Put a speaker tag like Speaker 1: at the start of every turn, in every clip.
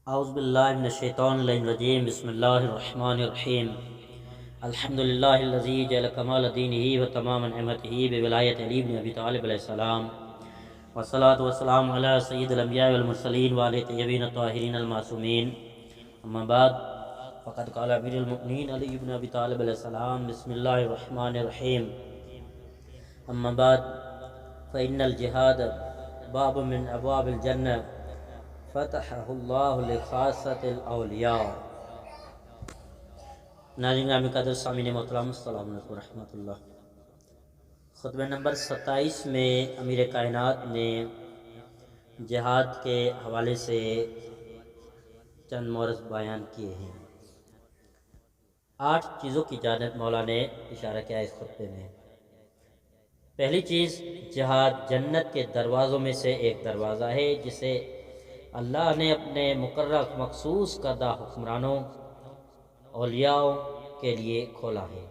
Speaker 1: اعوذ باللہ من الشیطان الرجیم بسم اللہ الرحمن الرحیم الحمد للہ الذی جعل کمال دینہ و تمام نعمتہ بولایت علی بن ابی طالب علیہ السلام والصلاة والسلام علی سید الانبیاء والمرسلین وعلی طیبین الطاہرین المعصومین اما بعد فقد قال امیر المؤمنین علی بن ابی طالب علیہ السلام بسم اللہ الرحمن الرحیم اما بعد فإن الجہاد باب من ابواب الجنہ فتحہ اللہ لخاصۃ الاولیاء۔ ناظرین گرامی قدر سامعین محترم السلام علیکم ورحمۃ اللہ۔ خطبہ نمبر 27 میں امیر کائنات نے جہاد کے حوالے سے چند مورد بیان کیے ہیں۔ 8 چیزوں کی جانب مولا نے اشارہ کیا اس خطبے میں۔ پہلی چیز، جہاد جنت کے دروازوں میں سے ایک دروازہ ہے جسے اللہ نے اپنے مقرر مخصوص کردہ حکمرانوں اولیاء کے لیے کھولا ہے۔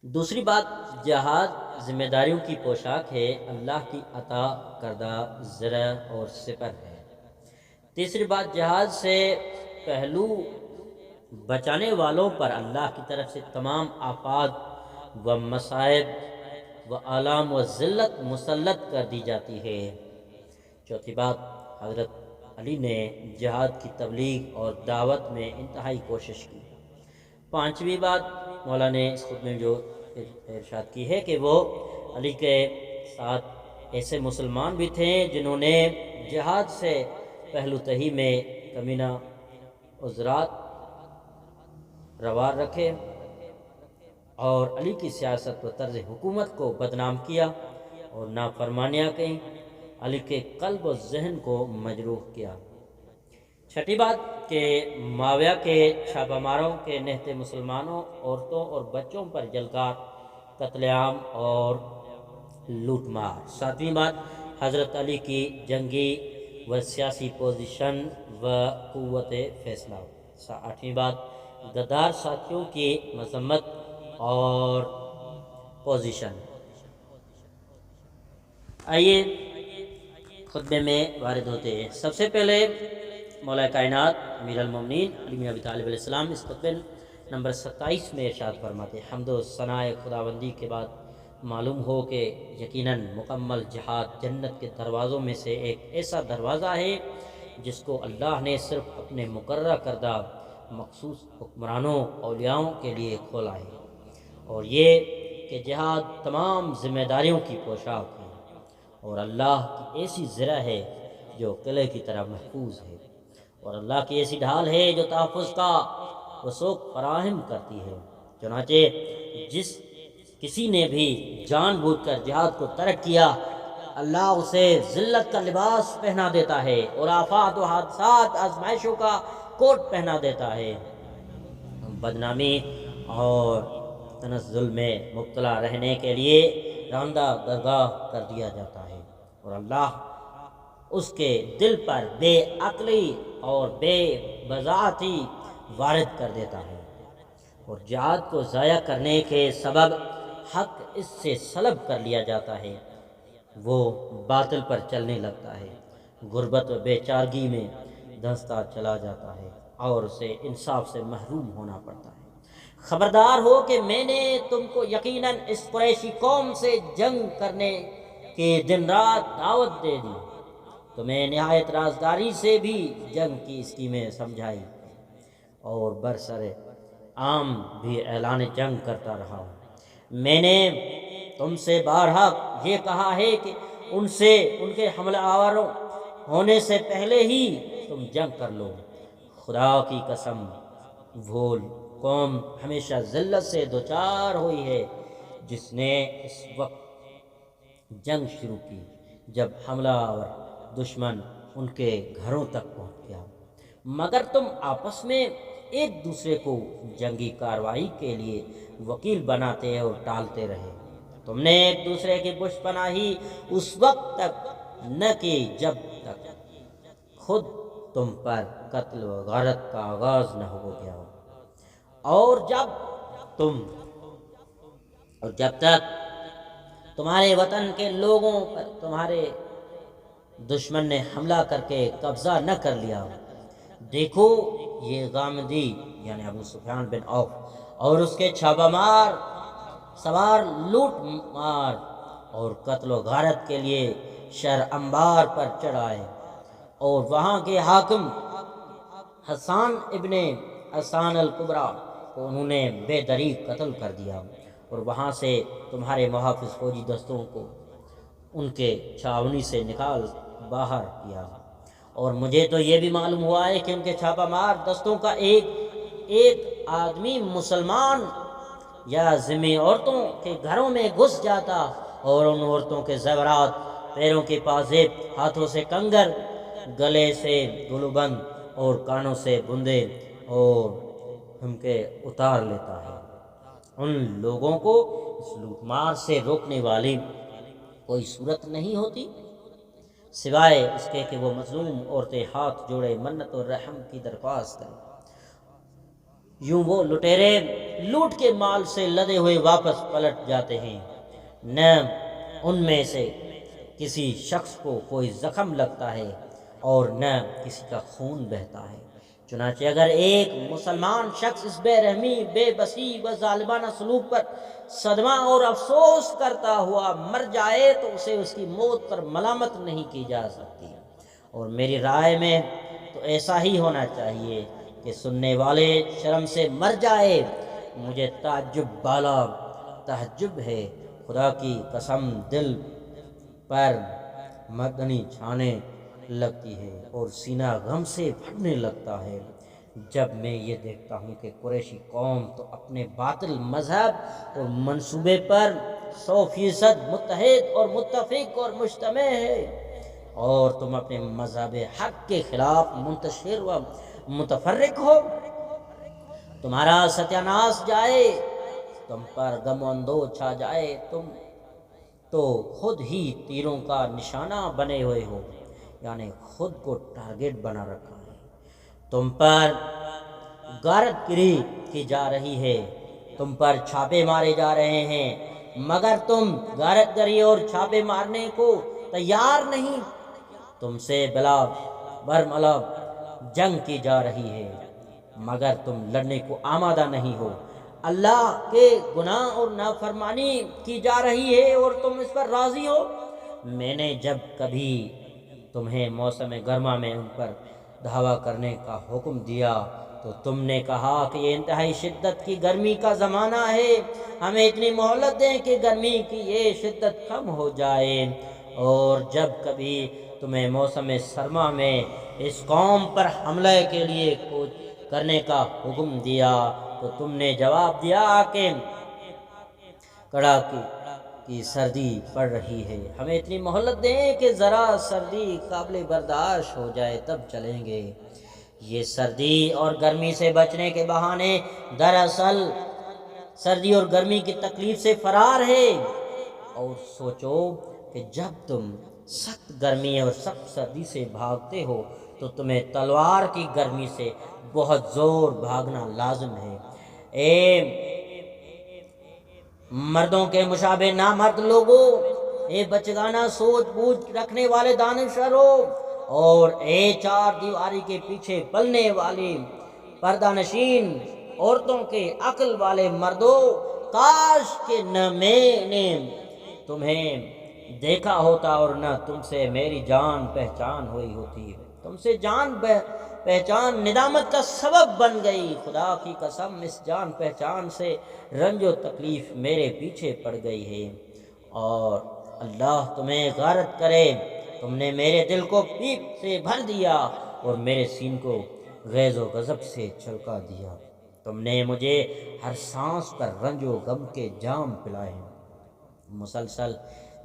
Speaker 1: دوسری بات، جہاد ذمہ داریوں کی پوشاک ہے، اللہ کی عطا کردہ زرع اور سپر ہے۔ تیسری بات، جہاد سے پہلو بچانے والوں پر اللہ کی طرف سے تمام آفات و مصائب و آلام و ذلت مسلط کر دی جاتی ہے۔ چوتھی بات، حضرت علی نے جہاد کی تبلیغ اور دعوت میں انتہائی کوشش کی۔ پانچویں بات، مولا نے اس خطبے میں جو ارشاد کی ہے کہ وہ علی کے ساتھ ایسے مسلمان بھی تھے جنہوں نے جہاد سے پہلو تہی میں کمینہ عذرات روا رکھے اور علی کی سیاست و طرز حکومت کو بدنام کیا اور نافرمانیاں کیں، علی کے قلب و ذہن کو مجروح کیا۔ چھٹی بات کہ معاویہ کے چھاپہ ماروں کے نہتے مسلمانوں، عورتوں اور بچوں پر جلکار قتل عام اور لوٹ مار۔ ساتویں بات، حضرت علی کی جنگی و سیاسی پوزیشن و قوت فیصلہ۔ آٹھویں بات، غدار ساتھیوں کی مذمت اور پوزیشن۔ آئیے خطبے میں وارد ہوتے ہیں۔ سب سے پہلے مولا کائنات امیر المومنین علی بن ابی طالب علیہ السلام اس خطبے نمبر 27 میں ارشاد فرماتے ہیں، حمد و ثناء خداوندی کے بعد معلوم ہو کہ یقیناً مکمل جہاد جنت کے دروازوں میں سے ایک ایسا دروازہ ہے جس کو اللہ نے صرف اپنے مقررہ کردہ مخصوص حکمرانوں اولیاؤں کے لیے کھولا ہے، اور یہ کہ جہاد تمام ذمہ داریوں کی پوشاک ہے اور اللہ کی ایسی زرع ہے جو قلعے کی طرح محفوظ ہے، اور اللہ کی ایسی ڈھال ہے جو تحفظ کا وثوق فراہم کرتی ہے۔ چنانچہ جس کسی نے بھی جان بوجھ کر جہاد کو ترک کیا، اللہ اسے ذلت کا لباس پہنا دیتا ہے اور آفات و حادثات آزمائشوں کا کوٹ پہنا دیتا ہے، بدنامی اور تنزل میں مبتلا رہنے کے لیے راندہ درگاہ کر دیا جاتا ہے، اور اللہ اس کے دل پر بے عقلی اور بے بضاعتی وارد کر دیتا ہے، اور جہاد کو ضائع کرنے کے سبب حق اس سے سلب کر لیا جاتا ہے، وہ باطل پر چلنے لگتا ہے، غربت و بے چارگی میں دھنستا چلا جاتا ہے اور اسے انصاف سے محروم ہونا پڑتا ہے۔ خبردار ہو کہ میں نے تم کو یقیناً اس قریشی قوم سے جنگ کرنے کی دن رات دعوت دے دی، تمہیں نہایت رازداری سے بھی جنگ کی اسکیمیں سمجھائی اور برسر عام بھی اعلان جنگ کرتا رہا ہوں۔ میں نے تم سے بارہا یہ کہا ہے کہ ان کے حملہ آوروں ہونے سے پہلے ہی تم جنگ کر لو۔ خدا کی قسم، وہ قوم ہمیشہ ذلت سے دوچار ہوئی ہے جس نے اس وقت جنگ شروع کی جب حملہ آور دشمن ان کے گھروں تک پہنچ گیا، مگر تم آپس میں ایک دوسرے کو جنگی کارروائی کے لیے وکیل بناتے اور ٹالتے رہے۔ تم نے ایک دوسرے کی پشت پناہی اس وقت تک نہ کی جب تک خود تم پر قتل و غارت کا آغاز نہ ہو گیا ہو، اور جب تک تمہارے وطن کے لوگوں پر تمہارے دشمن نے حملہ کر کے قبضہ نہ کر لیا۔ دیکھو یہ غامدی یعنی ابو سفیان بن عوف اور اس کے چھاپہ مار سوار لوٹ مار اور قتل و غارت کے لیے شہر انبار پر چڑھ آئے، اور وہاں کے حاکم حسان ابن حسان الکبریٰ کو انہوں نے بے دریغ قتل کر دیا، اور وہاں سے تمہارے محافظ فوجی دستوں کو ان کے چھاونی سے نکال باہر کیا۔ اور مجھے تو یہ بھی معلوم ہوا ہے کہ ان کے چھاپہ مار دستوں کا ایک آدمی مسلمان یا ذمی عورتوں کے گھروں میں گھس جاتا اور ان عورتوں کے زیورات، پیروں کے پازیب، ہاتھوں سے کنگر، گلے سے گلوبند اور کانوں سے بندے اور ہم کے اتار لیتا ہے۔ ان لوگوں کو اس لوٹ مار سے روکنے والی کوئی صورت نہیں ہوتی سوائے اس کے کہ وہ مظلوم عورتیں ہاتھ جوڑے منت اور رحم کی درخواست کریں۔ یوں وہ لٹیرے لوٹ کے مال سے لدے ہوئے واپس پلٹ جاتے ہیں، نہ ان میں سے کسی شخص کو کوئی زخم لگتا ہے اور نہ کسی کا خون بہتا ہے۔ چنانچہ اگر ایک مسلمان شخص اس بے رحمی، بے بسی و ظالمانہ سلوک پر صدمہ اور افسوس کرتا ہوا مر جائے تو اسے اس کی موت پر ملامت نہیں کی جا سکتی، اور میری رائے میں تو ایسا ہی ہونا چاہیے کہ سننے والے شرم سے مر جائے۔ مجھے تعجب بالا تعجب ہے، خدا کی قسم دل پر مدنی چھانے لگتی ہے اور سینہ غم سے بھرنے لگتا ہے جب میں یہ دیکھتا ہوں کہ قریشی قوم تو اپنے باطل مذہب اور منصوبے پر 100% متحد اور متفق اور مجتمع ہے، اور تم اپنے مذہب حق کے خلاف منتشر و متفرق ہو۔ تمہارا ستیہ ناش جائے، تم پر غم و اندو چھا جائے، تم تو خود ہی تیروں کا نشانہ بنے ہوئے ہو، یعنی خود کو ٹارگٹ بنا رکھا ہے۔ تم پر غارت گری کی جا رہی ہے، تم پر چھاپے مارے جا رہے ہیں، مگر تم غارت گری اور چھاپے مارنے کو تیار نہیں۔ تم سے بلا برملا جنگ کی جا رہی ہے، مگر تم لڑنے کو آمادہ نہیں ہو۔ اللہ کے گناہ اور نافرمانی کی جا رہی ہے اور تم اس پر راضی ہو۔ میں نے جب کبھی تمہیں موسم گرما میں ان پر دھاوا کرنے کا حکم دیا تو تم نے کہا کہ یہ انتہائی شدت کی گرمی کا زمانہ ہے، ہمیں اتنی مہلت دیں کہ گرمی کی یہ شدت کم ہو جائے۔ اور جب کبھی تمہیں موسم سرما میں اس قوم پر حملے کے لیے کچھ کرنے کا حکم دیا تو تم نے جواب دیا کہ کڑاکے کی سردی پڑ رہی ہے، ہمیں اتنی مہلت دیں کہ ذرا سردی قابل برداشت ہو جائے تب چلیں گے۔ یہ سردی اور گرمی سے بچنے کے بہانے دراصل سردی اور گرمی کی تکلیف سے فرار ہے۔ اور سوچو کہ جب تم سخت گرمی اور سخت سردی سے بھاگتے ہو تو تمہیں تلوار کی گرمی سے بہت زور بھاگنا لازم ہے۔ اے مردوں کے مشابہ نامرد لوگوں، اے بچگانہ سوچ بوجھ رکھنے والے دانشوروں، اور اے چار دیواری کے پیچھے پلنے والی پردہ نشین عورتوں کے عقل والے مردوں، کاش کہ نہ میں نے تمہیں دیکھا ہوتا اور نہ تم سے میری جان پہچان ہوئی ہوتی۔ تم سے جان پہچان ندامت کا سبب بن گئی، خدا کی قسم اس جان پہچان سے رنج و تکلیف میرے پیچھے پڑ گئی ہے، اور اللہ تمہیں غارت کرے، تم نے میرے دل کو پیپ سے بھر دیا اور میرے سین کو غیظ و غضب سے چھلکا دیا۔ تم نے مجھے ہر سانس پر رنج و غم کے جام پلائے ہیں، مسلسل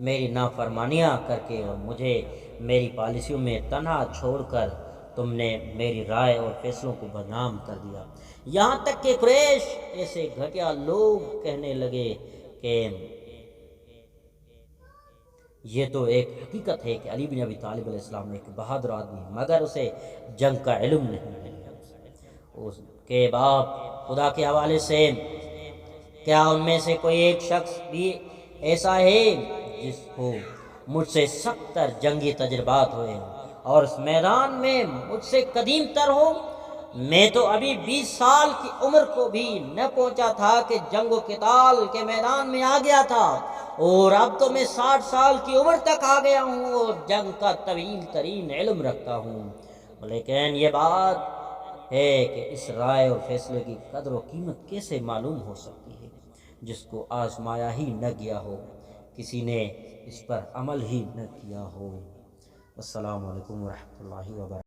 Speaker 1: میری نافرمانیاں کر کے اور مجھے میری پالیسیوں میں تنہا چھوڑ کر تم نے میری رائے اور فیصلوں کو بدنام کر دیا۔ یہاں تک کہ قریش ایسے گھٹیا لوگ کہنے لگے کہ یہ تو ایک حقیقت ہے کہ علی بن ابی طالب علیہ السلام ایک بہادر آدمی ہے، مگر اسے جنگ کا علم نہیں ہے۔ اس کے باپ خدا کے حوالے سے کیا ان میں سے کوئی ایک شخص بھی ایسا ہے جس کو مجھ سے سخت تر جنگی تجربات ہوئے ہیں اور اس میدان میں مجھ سے قدیم تر ہو. میں تو ابھی 20 سال کی عمر کو بھی نہ پہنچا تھا کہ جنگ و قتال کے میدان میں آ گیا تھا، اور اب تو میں 60 سال کی عمر تک آ گیا ہوں اور جنگ کا طویل ترین علم رکھتا ہوں. لیکن یہ بات ہے کہ اس رائے اور فیصلے کی قدر و قیمت کیسے معلوم ہو سکتی ہے جس کو آزمایا ہی نہ گیا ہو، کسی نے اس پر عمل ہی نہ کیا ہو. السلام علیکم ورحمۃ اللہ وبرکاتہ.